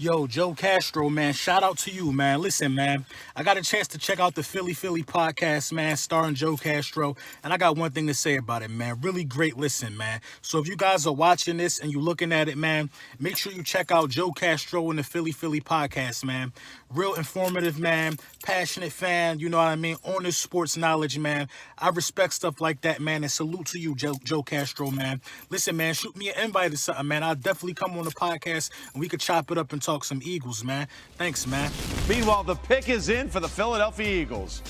Yo, Joe Castro, man, shout out to you, man. Listen, man, I got a chance to check out the Philly podcast, man, starring Joe Castro, and I got one thing to say about it, man. Really great listen, man. So if you guys are watching this and you're looking at it, man, make sure you check out Joe Castro and the Philly podcast, man. Real informative, man. Passionate fan, you know what I mean? On this sports knowledge, man. I respect stuff like that, man, and salute to you, Joe Castro, man. Listen, man, shoot me an invite or something, man. I'll definitely come on the podcast and we could chop it up and talk some Eagles, man. Thanks, man. Meanwhile, the pick is in for the Philadelphia Eagles.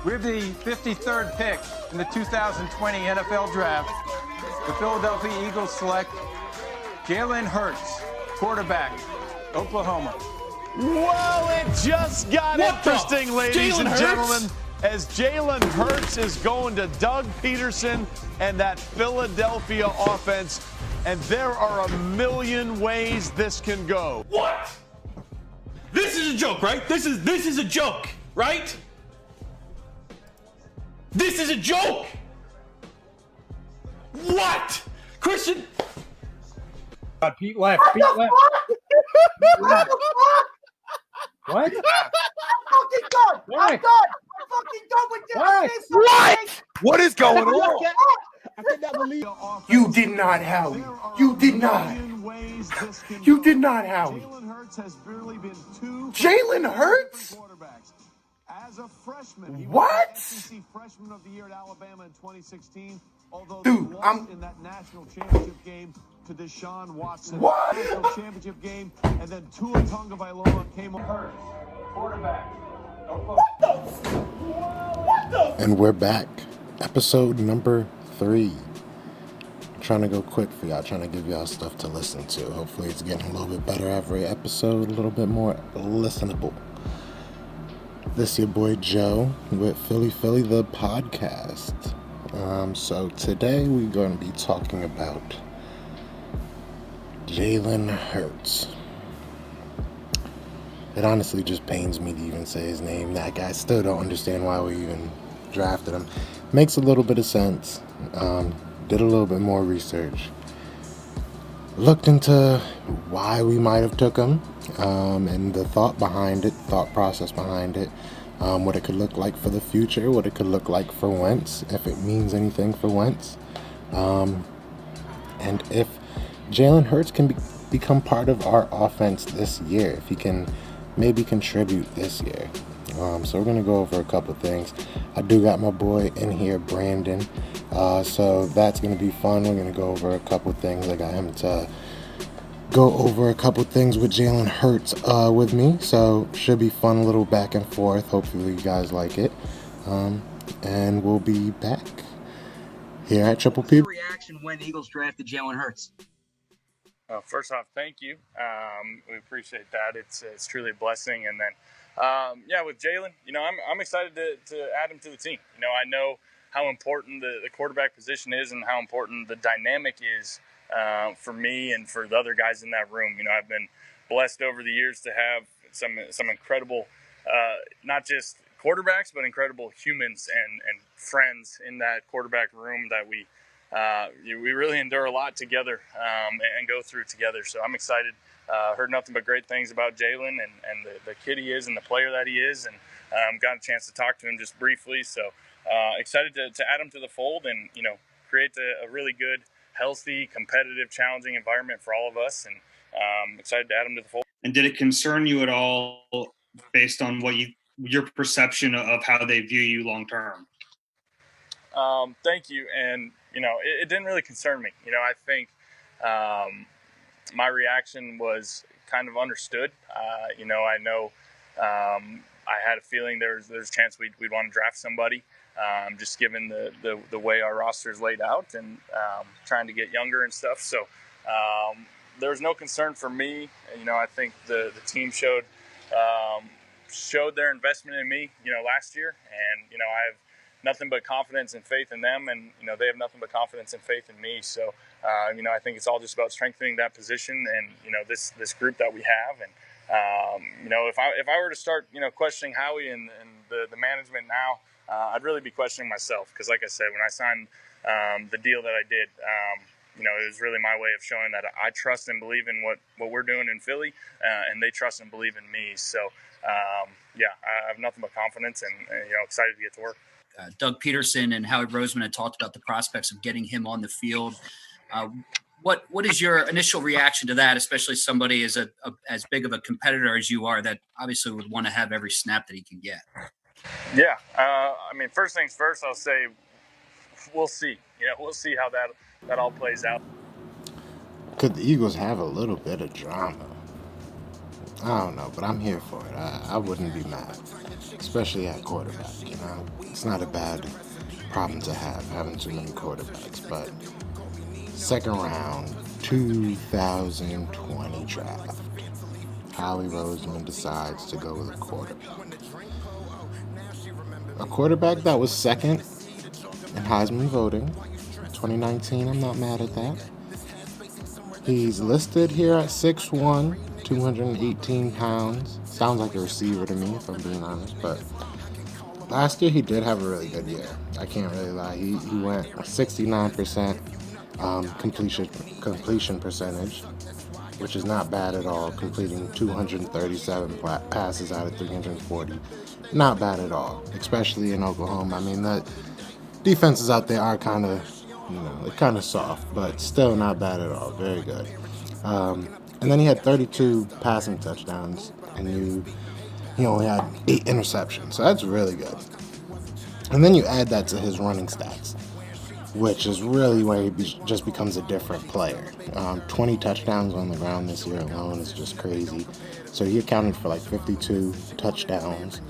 With the 53rd pick in the 2020 NFL Draft, the Philadelphia Eagles select Jalen Hurts, quarterback, Oklahoma. Well, it just got interesting, ladies and gentlemen, as Jalen Hurts is going to Doug Peterson and that Philadelphia offense, and there are a million ways this can go. What? This is a joke, right? This is a joke, right? This is a joke. What? Christian? Pete left. Pete left. What? I'm fucking done. Why? I'm done. I'm fucking done with this. Why? What? What is going on? I cannot believe You did not, Howie. You did not. You did not, Howie. Jalen Hurts? As a freshman, he What? was SEC Freshman of the Year at Alabama in 2016. Although Dude, they lost in that national championship game to Deshaun Watson. What? National championship game, and then Tua Tagovailoa came on. Hurts, quarterback. And we're back. Episode number 3. Trying to go quick for y'all, trying to give y'all stuff to listen to. Hopefully it's getting a little bit better every episode, a little bit more listenable. This your boy Joe with Philly the podcast. So today we're going to be talking about Jalen Hurts. It honestly just pains me to even say his name. That guy, still don't understand why we even drafted him. Makes a little bit of sense. Did a little bit more research. Looked into why we might have took him, and the thought process behind it, what it could look like for the future, what it could look like for Wentz, if it means anything for Wentz, and if Jalen Hurts can become part of our offense this year, if he can maybe contribute this year. So we're going to go over a couple things. I do got my boy in here, Brandon, so that's going to be fun. We're going to go over a couple things. I got him to go over a couple things with Jalen Hurts with me, so should be fun, a little back and forth. Hopefully you guys like it, and we'll be back here at Triple P. Reaction when the Eagles drafted Jalen Hurts? First off, thank you. We appreciate that. It's truly a blessing. And then, with Jalen, I'm excited to add him to the team. I know how important the quarterback position is and how important the dynamic is for me and for the other guys in that room. I've been blessed over the years to have some incredible, not just quarterbacks, but incredible humans and friends in that quarterback room that we really endure a lot together and go through together. So I'm excited. Heard nothing but great things about Jalen and the kid he is and the player that he is, and got a chance to talk to him just briefly. So excited to add him to the fold and create a really good, healthy, competitive, challenging environment for all of us, and excited to add him to the fold. And did it concern you at all based on your perception of how they view you long term? Thank you. And, it didn't really concern me. I think my reaction was kind of understood. I know I had a feeling there's a chance we'd want to draft somebody, just given the way our roster is laid out and trying to get younger and stuff. So there was no concern for me. I think the team showed their investment in me, last year. And, I have nothing but confidence and faith in them, and they have nothing but confidence and faith in me. So I think it's all just about strengthening that position and this group that we have. And if I were to start questioning Howie and the management now, I'd really be questioning myself, because like I said, when I signed the deal that I did, it was really my way of showing that I trust and believe in what we're doing in Philly, and they trust and believe in me. So, I have nothing but confidence and excited to get to work. Doug Peterson and Howie Roseman had talked about the prospects of getting him on the field. What is your initial reaction to that, especially somebody as as big of a competitor as you are, that obviously would want to have every snap that he can get? Yeah, first things first, I'll say we'll see. We'll see how that all plays out. Could the Eagles have a little bit of drama? I don't know, but I'm here for it. I wouldn't be mad, especially at quarterback. It's not a bad problem to have, having too many quarterbacks. But second round, 2020 draft, Howie Roseman decides to go with a quarterback. A quarterback that was second in Heisman voting, 2019. I'm not mad at that. He's listed here at 6'1", 218 pounds. Sounds like a receiver to me, if I'm being honest. But last year he did have a really good year. I can't really lie. He went 69% completion percentage, which is not bad at all. Completing 237 passes out of 340. Not bad at all, especially in Oklahoma. I mean, the defenses out there are kind of, they're kind of soft, but still not bad at all. Very good. And then he had 32 passing touchdowns, and he only had 8 interceptions. So that's really good. And then you add that to his running stats, which is really where he just becomes a different player. 20 touchdowns on the ground this year alone is just crazy. So he accounted for like 52 touchdowns,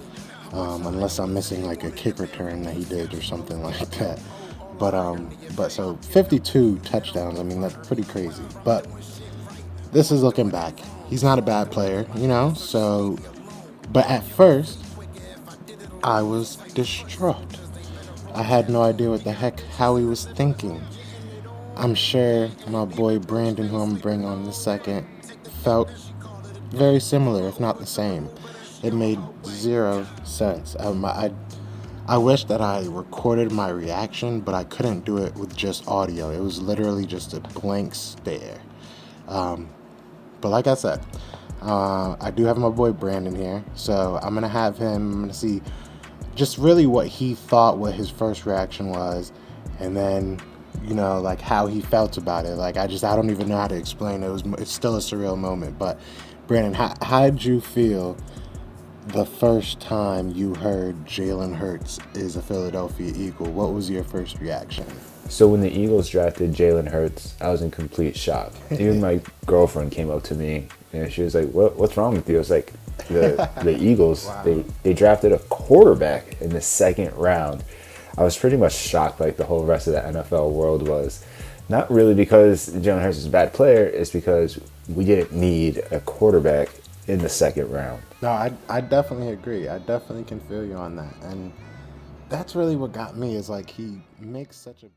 unless I'm missing like a kick return that he did or something like that. But so 52 touchdowns, I mean, that's pretty crazy. But this is looking back. He's not a bad player, so, but at first, I was distraught. I had no idea what the heck Howie was thinking. I'm sure my boy Brandon, who I'm bringing on in a second, felt very similar, if not the same. It made 0 sense. I wish that I recorded my reaction, but I couldn't do it with just audio. It was literally just a blank stare. But like I said, I do have my boy Brandon here, so I'm going to see just really what he thought, what his first reaction was, and then, like how he felt about it. Like, I don't even know how to explain it. It's still a surreal moment. But Brandon, how did you feel the first time you heard Jalen Hurts is a Philadelphia Eagle? What was your first reaction? So when the Eagles drafted Jalen Hurts, I was in complete shock. Even my girlfriend came up to me and she was like, "What's wrong with you?" I was like, the Eagles, wow. they drafted a quarterback in the second round. I was pretty much shocked, like the whole rest of the NFL world was. Not really because Jalen Hurts is a bad player, it's because we didn't need a quarterback in the second round. No, I definitely agree. I definitely can feel you on that. And that's really what got me, is like he makes such a